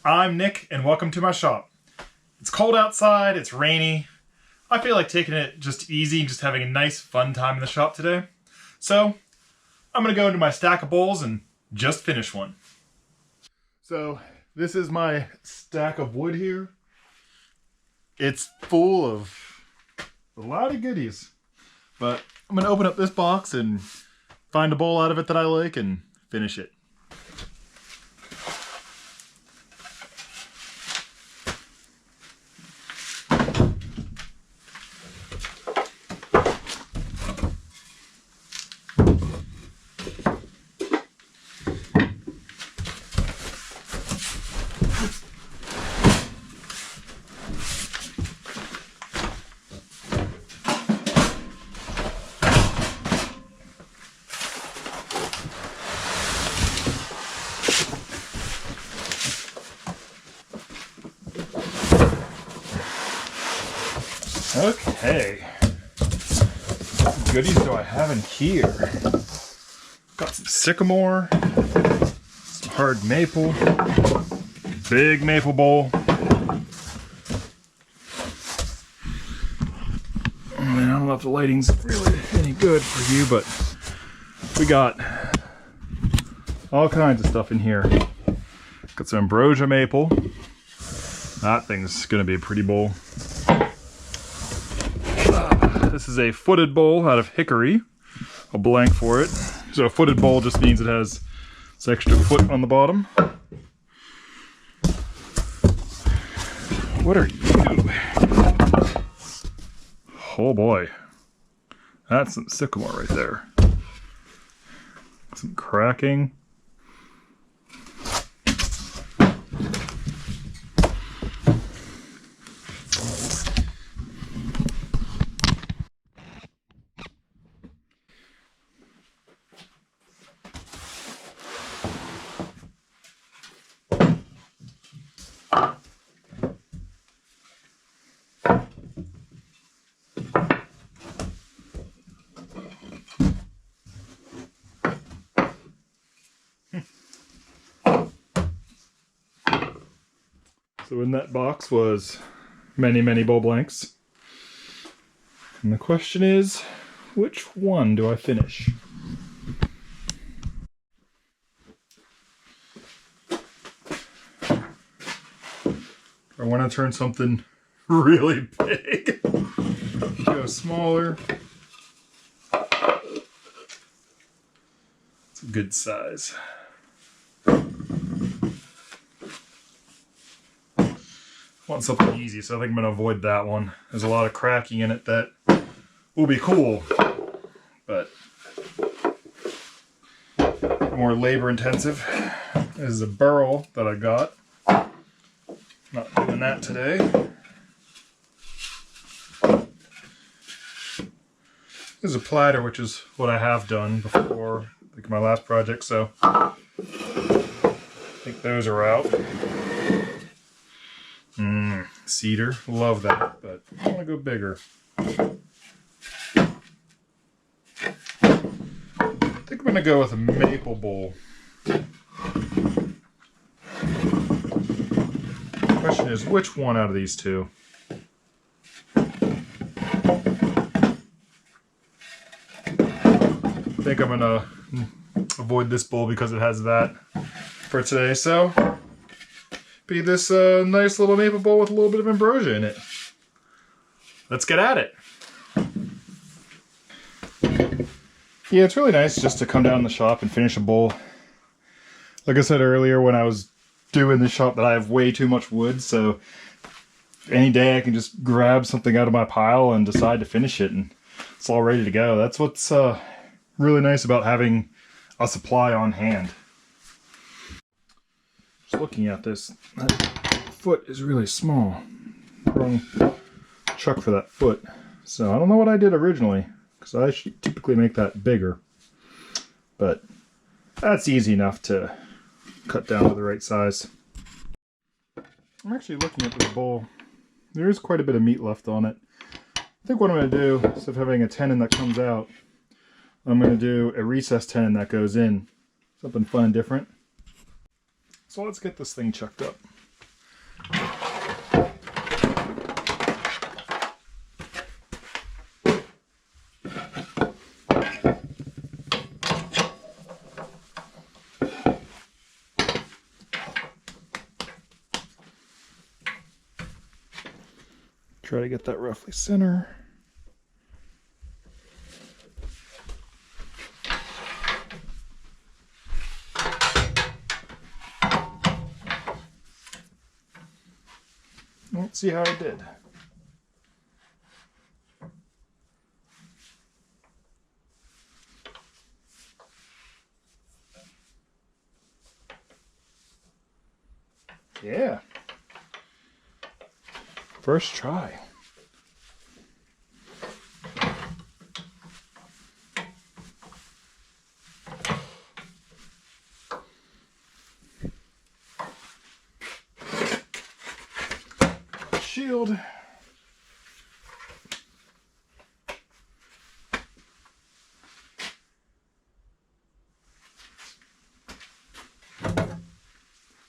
I'm Nick, and welcome to my shop. It's cold outside, it's rainy. I feel like taking it just easy and just having a nice, fun time in the shop today. So, I'm gonna go into my stack of bowls and just finish one. So, this is my stack of wood here. It's full of a lot of goodies. But I'm gonna open up this box and find a bowl out of it that I like and finish it. Okay, what goodies do I have in here? Got some sycamore, some hard maple, big maple bowl. I don't know if the lighting's really any good for you, but we got all kinds of stuff in here. Got some ambrosia maple. That thing's gonna be a pretty bowl. This is a footed bowl out of hickory. A blank for it. So a footed bowl just means it has this extra foot on the bottom. What are you? Oh boy. That's some sycamore right there. Some cracking. So in that box was many bowl blanks. And the question is, which one do I finish? I want to turn something really big. Go smaller. It's a good size. I want something easy, so I think I'm going to avoid that one. There's a lot of cracking in it that will be cool, but more labor intensive. This is a burl that I got. Not doing that today. This is a platter, which is what I have done before, like my last project, so I think those are out. Cedar, love that, but I want to go bigger. I think I'm going to go with a maple bowl. The question is, which one out of these two? I think I'm going to avoid this bowl because it has that for today, so be this nice little maple bowl with a little bit of ambrosia in it. Let's get at it. Yeah, it's really nice just to come down in the shop and finish a bowl. Like I said earlier when I was doing the shop, that I have way too much wood, so any day I can just grab something out of my pile and decide to finish it and it's all ready to go. That's what's really nice about having a supply on hand. Just looking at this, that foot is really small. Wrong chuck for that foot. So I don't know what I did originally, because I should typically make that bigger. But that's easy enough to cut down to the right size. I'm actually looking at this bowl. There is quite a bit of meat left on it. I think what I'm going to do, instead of having a tenon that comes out, I'm going to do a recessed tenon that goes in. Something fun and different. So let's get this thing chucked up. Try to get that roughly center. Let's see how I did. Yeah. First try. Shield.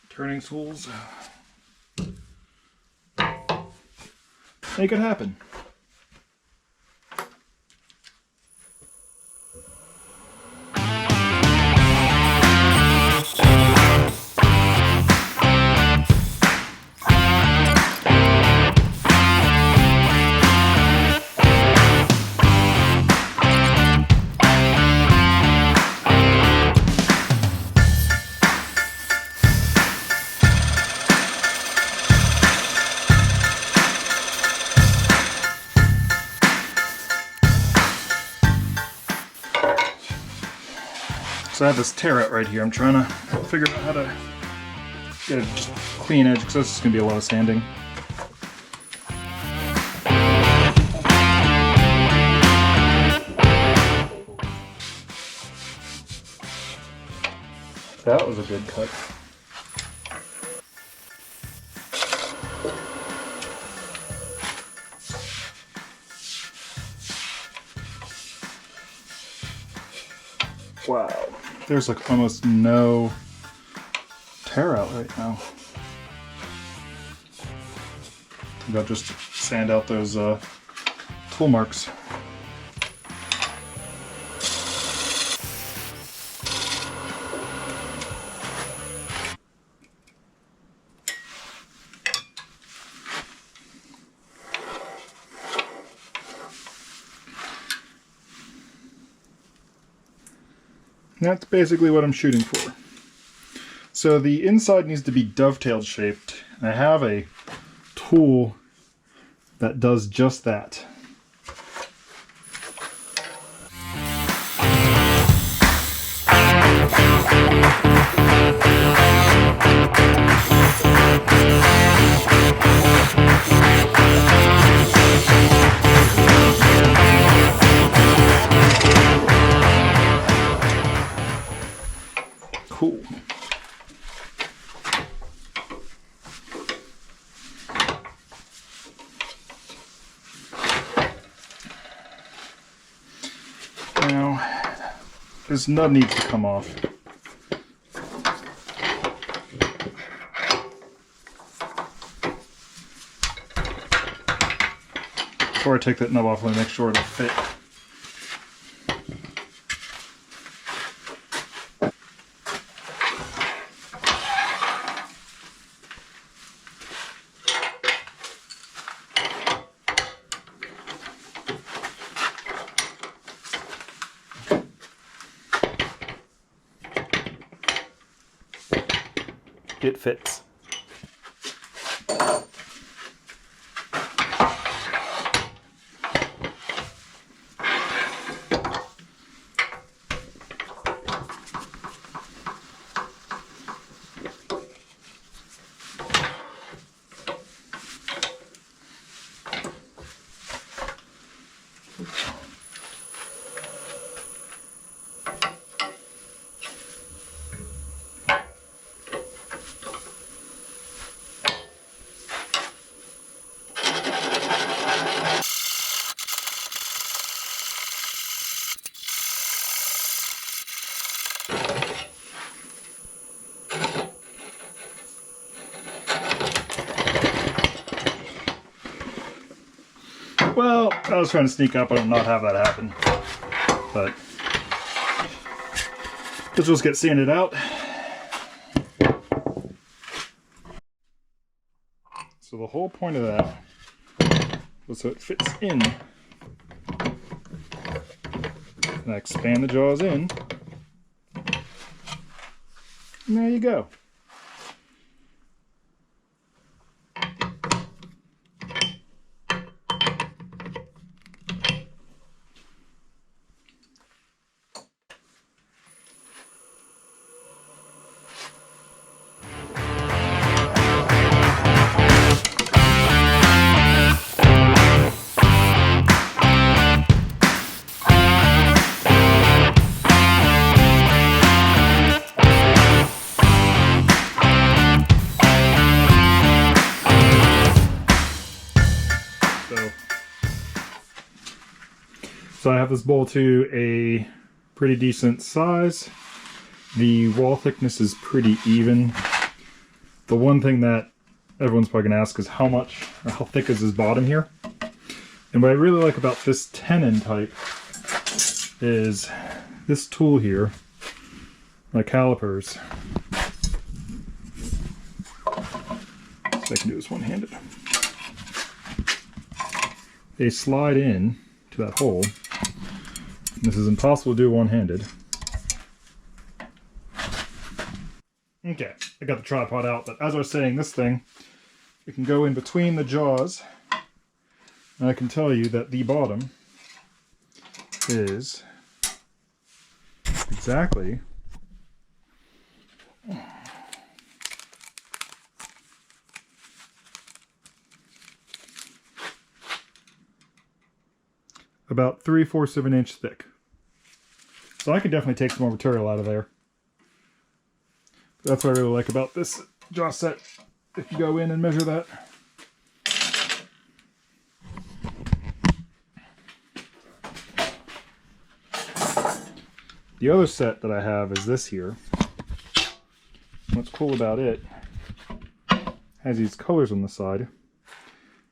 Turning tools. Make it happen. So I have this tear out right here. I'm trying to figure out how to get a just clean edge because this is going to be a lot of sanding. That was a good cut. Wow, there's like almost no tear out right now. I think I'll just sand out those tool marks. That's basically what I'm shooting for. So the inside needs to be dovetailed shaped. I have a tool that does just that. Cool. Now, this nut needs to come off. Before I take that nub off, let me make sure it'll fit. It fits. Well, I was trying to sneak up and not have that happen, but let's just get sanded out. So the whole point of that so it fits in. And I expand the jaws in. And there you go. So I have this bowl to a pretty decent size. The wall thickness is pretty even. The one thing that everyone's probably going to ask is how much or how thick is this bottom here? And what I really like about this tenon type is this tool here, my calipers. So I can do this one-handed. They slide in to that hole. This is impossible to do one-handed. Okay, I got the tripod out, but as I was saying, this thing, it can go in between the jaws, and I can tell you that the bottom is exactly about 3/4 of an inch thick. So I could definitely take some more material out of there. That's what I really like about this jaw set. If you go in and measure that. The other set that I have is this here. What's cool about it has these colors on the side.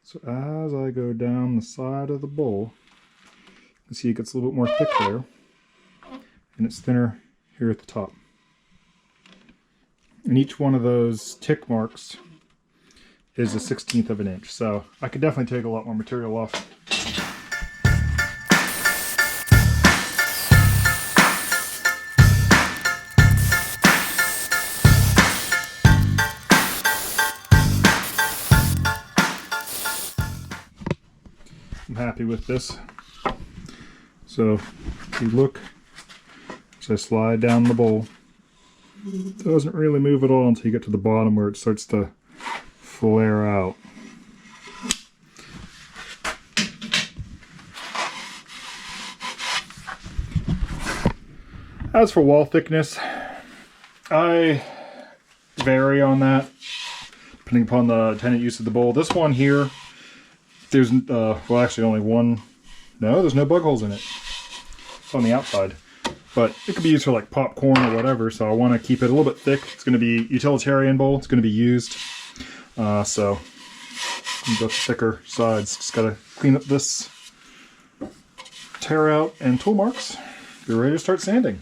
So as I go down the side of the bowl, you can see it gets a little bit more thick there. And it's thinner here at the top. And each one of those tick marks is a 1/16 of an inch. So I could definitely take a lot more material off. I'm happy with this. So if you look, as I slide down the bowl, it doesn't really move at all until you get to the bottom where it starts to flare out. As for wall thickness, I vary on that depending upon the intended use of the bowl. This one here, there's well, actually only one. No, there's no bug holes in it. It's on the outside. But it could be used for like popcorn or whatever, so I want to keep it a little bit thick. It's going to be utilitarian bowl. It's going to be used. So I'm go thicker sides. Just got to clean up this tear out and tool marks. Be ready to start sanding.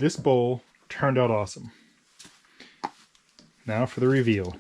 This bowl turned out awesome. Now for the reveal.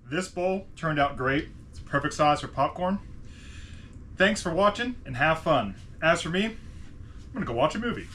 This bowl turned out great. It's perfect size for popcorn. Thanks for watching and have fun. As for me, I'm gonna go watch a movie.